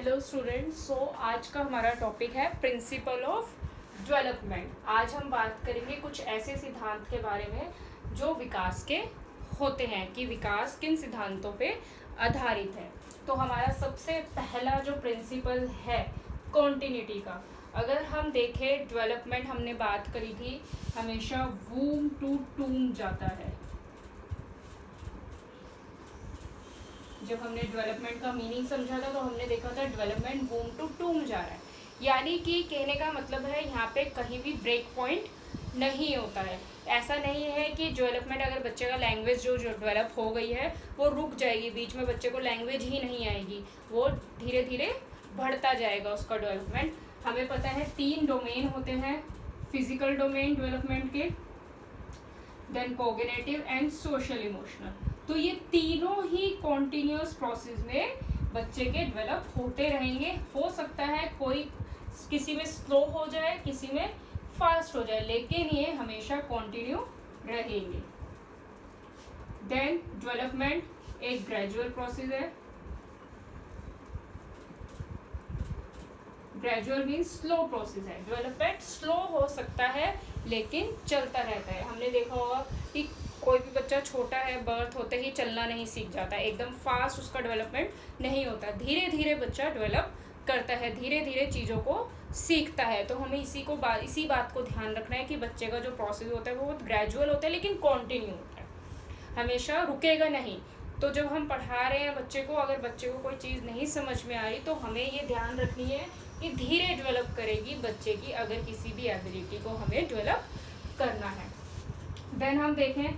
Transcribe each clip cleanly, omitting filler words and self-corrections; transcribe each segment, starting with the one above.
Hello students. सो आज का हमारा टॉपिक है प्रिंसिपल ऑफ डेवलपमेंट। आज हम बात करेंगे कुछ ऐसे सिद्धांत के बारे में जो विकास के होते हैं कि विकास किन सिद्धांतों पे आधारित है। तो हमारा सबसे पहला जो प्रिंसिपल है कॉन्टिन्यूटी का। अगर हम देखें डेवलपमेंट हमने बात करी थी हमेशा वूम टू टूम जाता है। जब हमने डेवलपमेंट का मीनिंग समझा था तो हमने देखा था डेवलपमेंट बूम टू टूम जा रहा है, यानी कि कहने का मतलब है यहाँ पे कहीं भी ब्रेक पॉइंट नहीं होता है। ऐसा नहीं है कि डेवलपमेंट अगर बच्चे का लैंग्वेज जो डेवलप हो गई है वो रुक जाएगी, बीच में बच्चे को लैंग्वेज ही नहीं आएगी, वो धीरे धीरे बढ़ता जाएगा उसका डेवलपमेंट। हमें पता है 3 डोमेन होते हैं फिजिकल डोमेन डेवलपमेंट के, then cognitive and social emotional. तो ये तीनों ही कॉन्टिन्यूस प्रोसेस में बच्चे के डेवलप होते रहेंगे। हो सकता है कोई किसी में स्लो हो जाए, किसी में फास्ट हो जाए, लेकिन ये हमेशा कॉन्टिन्यू रहेंगे। देन डेवलपमेंट एक ग्रेजुअल प्रोसेस है। ग्रेजुअल मीन्स स्लो प्रोसेस है। डेवलपमेंट स्लो हो सकता है लेकिन चलता रहता है। हमने देखा होगा कि कोई भी बच्चा छोटा है, बर्थ होते ही चलना नहीं सीख जाता, एकदम फास्ट उसका डेवलपमेंट नहीं होता, धीरे धीरे बच्चा डेवलप करता है, धीरे धीरे चीज़ों को सीखता है। तो हमें इसी बात को ध्यान रखना है कि बच्चे का जो प्रोसेस होता है वो बहुत ग्रेजुअल होता है लेकिन कॉन्टिन्यू होता है, हमेशा रुकेगा नहीं। तो जब हम पढ़ा रहे हैं बच्चे को, अगर बच्चे को कोई चीज़ नहीं समझ में आ रही तो हमें ये ध्यान रखनी है कि धीरे डेवलप करेगी बच्चे की, अगर किसी भी एबिलिटी को हमें डेवलप करना है। देन हम देखें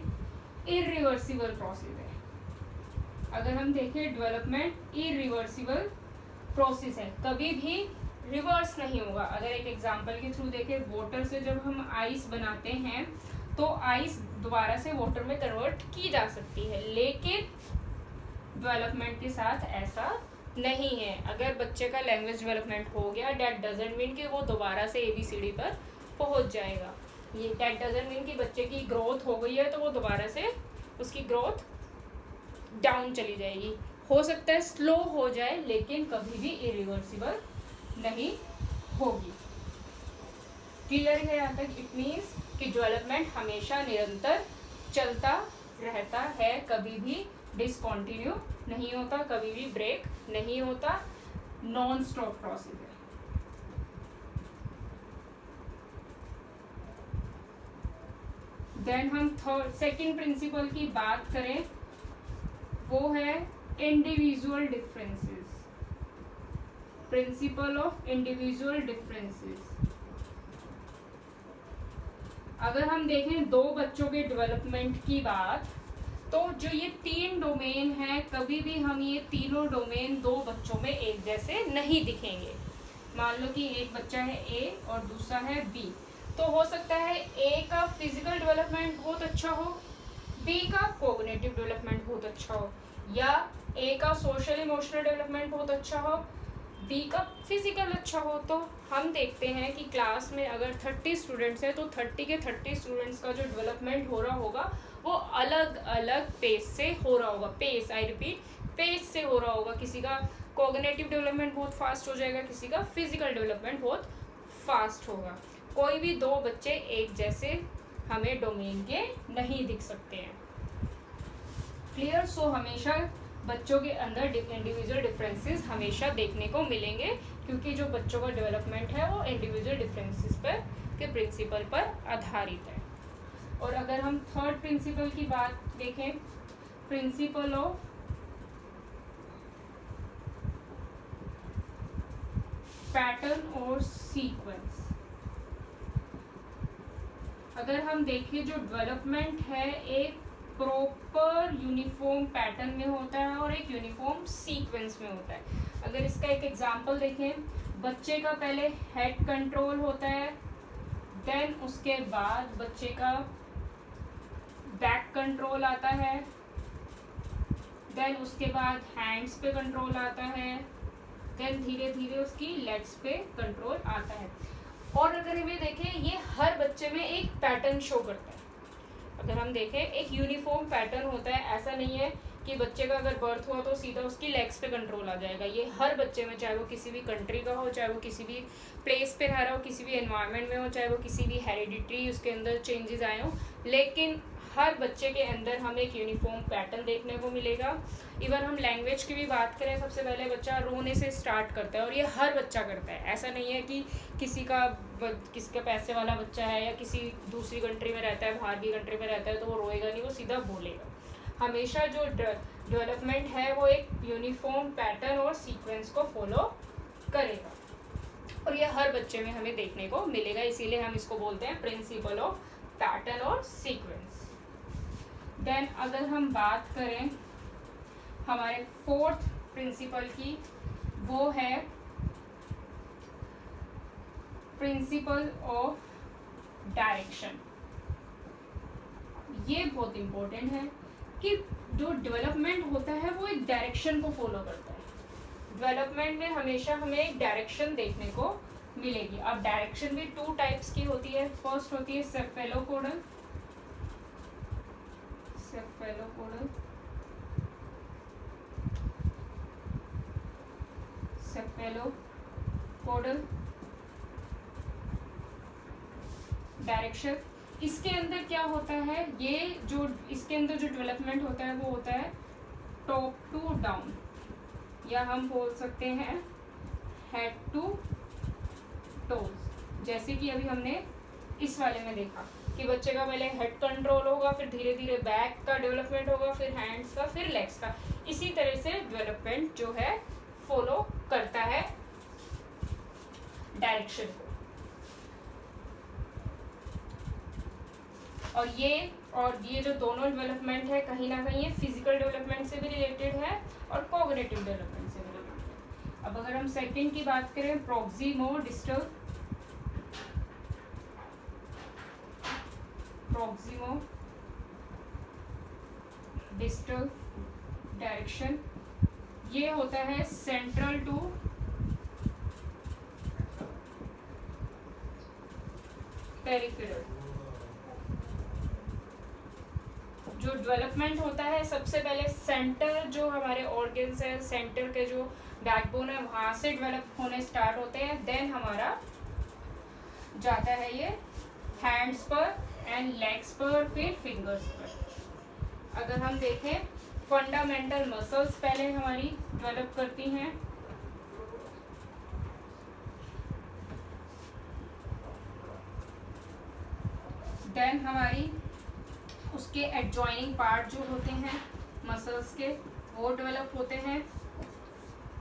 इरिवर्सिबल प्रोसेस है। अगर हम देखें डेवलपमेंट इरिवर्सिबल प्रोसेस है, कभी भी रिवर्स नहीं होगा। अगर एक एग्जांपल के थ्रू देखें, वाटर से जब हम आइस बनाते हैं तो आइस दोबारा से वाटर में कन्वर्ट की जा सकती है, लेकिन डेवलपमेंट के साथ ऐसा नहीं है। अगर बच्चे का लैंग्वेज डेवलपमेंट हो गया, दैट डजंट मीन कि वो दोबारा से ABCD पर पहुंच जाएगा। ये दैट डजंट मीन कि बच्चे की ग्रोथ हो गई है तो वो दोबारा से उसकी ग्रोथ डाउन चली जाएगी। हो सकता है स्लो हो जाए लेकिन कभी भी इरिवर्सिबल नहीं होगी। क्लियर है यहाँ तक? इट मीन्स कि डेवलपमेंट हमेशा निरंतर चलता रहता है, कभी भी डिसकंटिन्यू नहीं होता, कभी भी ब्रेक नहीं होता, नॉन स्टॉप प्रोसेस है। देन हम सेकंड प्रिंसिपल की बात करें, वो है individual differences. Principle of individual differences. अगर हम देखें 2 बच्चों के डेवलपमेंट की बात, तो जो ये 3 डोमेन है, कभी भी हम ये तीनों डोमेन 2 बच्चों में एक जैसे नहीं दिखेंगे। मान लो कि एक बच्चा है A और दूसरा है B, तो हो सकता है A का फिजिकल डेवलपमेंट बहुत अच्छा हो, B का कोग्निटिव डेवलपमेंट बहुत अच्छा हो, या A का सोशल इमोशनल डेवलपमेंट बहुत अच्छा हो, B का फिजिकल अच्छा हो। तो हम देखते हैं कि क्लास में अगर 30 स्टूडेंट्स हैं तो 30 के 30 स्टूडेंट्स का जो डेवलपमेंट हो रहा होगा वो अलग अलग पेस से हो रहा होगा। पेस, आई रिपीट, पेस से हो रहा होगा। किसी का कोग्निटिव डेवलपमेंट बहुत फास्ट हो जाएगा, किसी का फिजिकल डेवलपमेंट बहुत फास्ट होगा। कोई भी 2 बच्चे एक जैसे हमें डोमेन के नहीं दिख सकते हैं। क्लियर? सो हमेशा बच्चों के अंदर इंडिविजुअल डिफरेंसेस हमेशा देखने को मिलेंगे, क्योंकि जो बच्चों का डेवलपमेंट है वो इंडिविजुअल डिफरेंसेस पर के प्रिंसिपल पर आधारित है। और अगर हम थर्ड प्रिंसिपल की बात देखें, प्रिंसिपल ऑफ पैटर्न और सीक्वेंस। अगर हम देखें जो डेवलपमेंट है एक प्रॉपर यूनिफॉर्म पैटर्न में होता है और एक यूनिफॉर्म सीक्वेंस में होता है। अगर इसका एक एग्जांपल देखें, बच्चे का पहले हेड कंट्रोल होता है, देन उसके बाद बच्चे का बैक कंट्रोल आता है, देन उसके बाद हैंड्स पे कंट्रोल आता है, देन धीरे धीरे उसकी लेग्स पे कंट्रोल आता है। और अगर हमें देखें ये हर बच्चे में एक पैटर्न शो करता है। अगर हम देखें एक यूनिफॉर्म पैटर्न होता है, ऐसा नहीं है कि बच्चे का अगर बर्थ हुआ तो सीधा उसकी लेग्स पे कंट्रोल आ जाएगा। ये हर बच्चे में, चाहे वो किसी भी कंट्री का हो, चाहे वो किसी भी प्लेस पे रह रहा हो, किसी भी एनवायरनमेंट में हो, चाहे वो किसी भी हेरिडिटरी उसके अंदर चेंजेस आए हो, लेकिन हर बच्चे के अंदर हमें एक यूनिफॉर्म पैटर्न देखने को मिलेगा। इवन हम लैंग्वेज की भी बात करें, सबसे पहले बच्चा रोने से स्टार्ट करता है, और ये हर बच्चा करता है। ऐसा नहीं है कि किसी का पैसे वाला बच्चा है या किसी दूसरी कंट्री में रहता है, बाहर की कंट्री में रहता है, तो वो रोएगा नहीं, वो सीधा बोलेगा। हमेशा जो डेवलपमेंट है वो एक यूनिफॉर्म पैटर्न और सीक्वेंस को फॉलो करेगा, और ये हर बच्चे में हमें देखने को मिलेगा। इसीलिए हम इसको बोलते हैं प्रिंसिपल ऑफ पैटर्न और सीक्वेंस। देन अगर हम बात करें हमारे फोर्थ प्रिंसिपल की, वो है प्रिंसिपल ऑफ डायरेक्शन। ये बहुत इंपॉर्टेंट है कि जो डेवलपमेंट होता है वो एक डायरेक्शन को फॉलो करता है। डेवलपमेंट में हमेशा हमें एक डायरेक्शन देखने को मिलेगी। अब डायरेक्शन भी 2 टाइप्स की होती है। फर्स्ट होती है सेफेलोपोडल, सेफेलोपोडल डायरेक्शन। इसके अंदर क्या होता है, ये जो इसके अंदर जो डेवलपमेंट होता है वो होता है टॉप टू डाउन, या हम बोल सकते हैं हेड टू टोज। जैसे कि अभी हमने इस वाले में देखा कि बच्चे का पहले हेड कंट्रोल होगा, फिर धीरे धीरे बैक का डेवलपमेंट होगा, फिर हैंड्स का, फिर लेग्स का। इसी तरह से डेवलपमेंट जो है फॉलो करता है डायरेक्शन को। और ये जो दोनों डेवलपमेंट है, कहीं ना कहीं ये फिजिकल डेवलपमेंट से भी रिलेटेड है और कॉग्निटिव डेवलपमेंट से भी रिलेटेड है। अब अगर हम सेकंड की बात करें, प्रॉक्सिमो डिस्टल डायरेक्शन, ये होता है सेंट्रल टू पेरिफेरल। जो डेवलपमेंट होता है सबसे पहले सेंटर, जो हमारे ऑर्गन्स है, सेंटर के जो बैकबोन है, वहां से डेवलप होने स्टार्ट होते हैं। देन हमारा जाता है ये हैंड्स पर एंड लेग्स पर, फिर फिंगर्स पर। अगर हम देखें, फंडामेंटल मसल्स पहले हमारी डेवलप करती हैं, देन हमारी उसके एडजॉइनिंग पार्ट जो होते हैं मसल्स के, वो डेवलप होते हैं।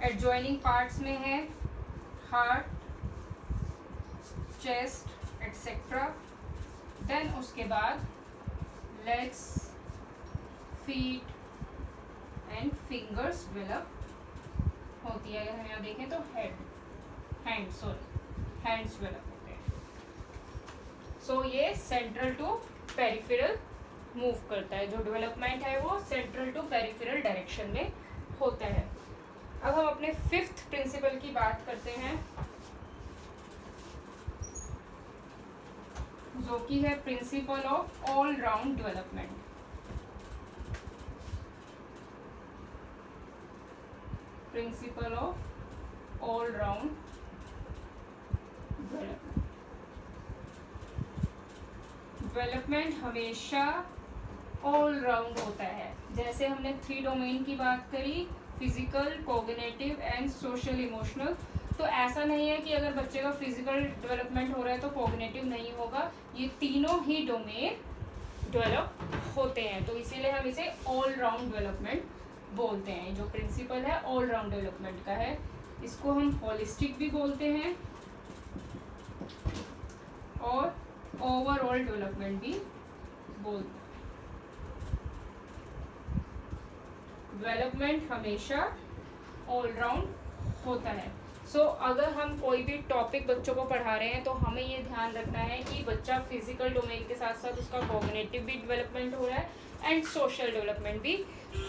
एडजॉइनिंग पार्ट्स में है हार्ट, चेस्ट एटसेट्रा। देन उसके बाद legs, feet and fingers develop होती है। अगर हम यहाँ देखें तो हैंड्स डेवलप होते हैं। सो ये सेंट्रल टू पेरिफेरल मूव करता है। जो डेवलपमेंट है वो सेंट्रल टू पेरिफेरल डायरेक्शन में होता है। अब हम अपने फिफ्थ प्रिंसिपल की बात करते हैं, जो कि है principle of all round development. Principle of all round development हमेशा ऑल राउंड होता है। जैसे हमने 3 डोमेन की बात करी, physical, cognitive and social emotional. तो ऐसा नहीं है कि अगर बच्चे का फिजिकल डेवलपमेंट हो रहा है तो कॉग्निटिव नहीं होगा, ये तीनों ही डोमेन डेवलप होते हैं। तो इसीलिए हम इसे ऑल राउंड डेवलपमेंट बोलते हैं। जो प्रिंसिपल है ऑल राउंड डेवलपमेंट का है, इसको हम होलिस्टिक भी बोलते हैं और ओवरऑल डेवलपमेंट भी बोलते हैं। डेवलपमेंट हमेशा ऑल राउंड होता है। सो अगर हम कोई भी टॉपिक बच्चों को पढ़ा रहे हैं तो हमें ये ध्यान रखना है कि बच्चा फिजिकल डोमेन के साथ साथ उसका कॉग्निटिव भी डेवलपमेंट हो रहा है एंड सोशल डेवलपमेंट भी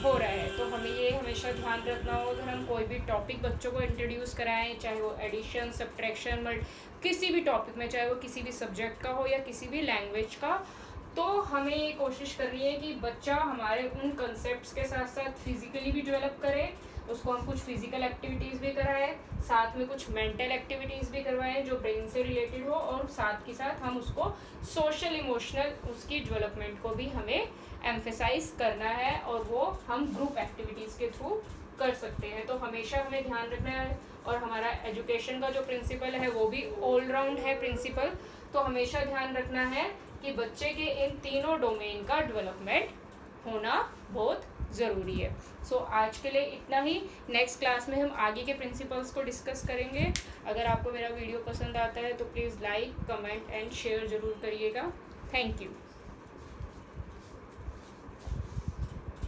हो रहा है। तो हमें ये हमेशा ध्यान रखना हो, अगर हम कोई भी टॉपिक बच्चों को इंट्रोड्यूस कराएं, चाहे वो एडिशन, सब्ट्रैक्शन, किसी भी टॉपिक में, चाहे वो किसी भी सब्जेक्ट का हो या किसी भी लैंग्वेज का, तो हमें ये कोशिश करनी है कि बच्चा हमारे उन कंसेप्ट्स के साथ साथ फिजिकली भी डेवलप करे, उसको हम कुछ फिजिकल एक्टिविटीज़ भी कराएं, साथ में कुछ मेंटल एक्टिविटीज़ भी करवाएं जो ब्रेन से रिलेटेड हो, और साथ के साथ हम उसको सोशल इमोशनल उसकी डेवलपमेंट को भी हमें एम्फेसाइज करना है, और वो हम ग्रुप एक्टिविटीज़ के थ्रू कर सकते हैं। तो हमेशा हमें ध्यान रखना है, और हमारा एजुकेशन का जो प्रिंसिपल है वो भी ऑलराउंड है प्रिंसिपल, तो हमेशा ध्यान रखना है कि बच्चे के इन तीनों डोमेन का डेवलपमेंट होना बहुत ज़रूरी है। सो आज के लिए इतना ही। नेक्स्ट क्लास में हम आगे के प्रिंसिपल्स को डिस्कस करेंगे। अगर आपको मेरा वीडियो पसंद आता है तो please like, comment and share ज़रूर करिएगा। Thank you.